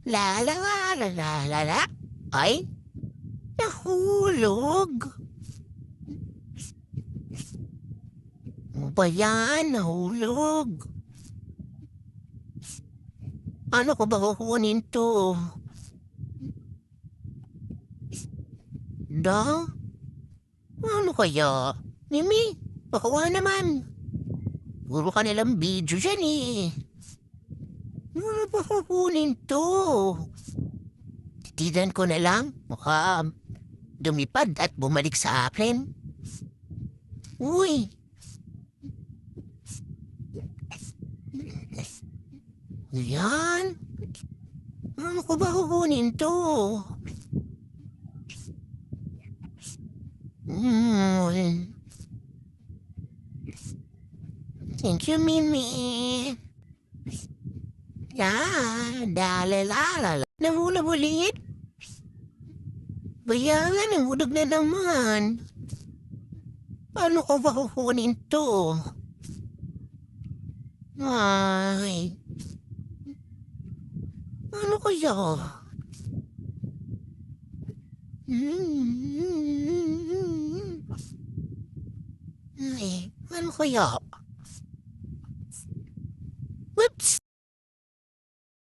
La la la la la la la. Ay, nahulog. Ano ba yan? Nahulog. Ano ko ba kukunin to? Da? Ano kaya? Mimi, bakawa naman. Puro ka nilang video dyan eh. Ano ba kukunin to? Titidan ko na lang. Baka dumipad at bumalik sa akin. Uy, yan. Ano ko ba kukunin to? Hmm. Thank you, Mimi. Yan, dala-lala. Nahulog ulit? Bayaran, nahulog na naman. Paano ko ba kukunin to? Ay, ano kaya? Hmm. Ay, ano kaya?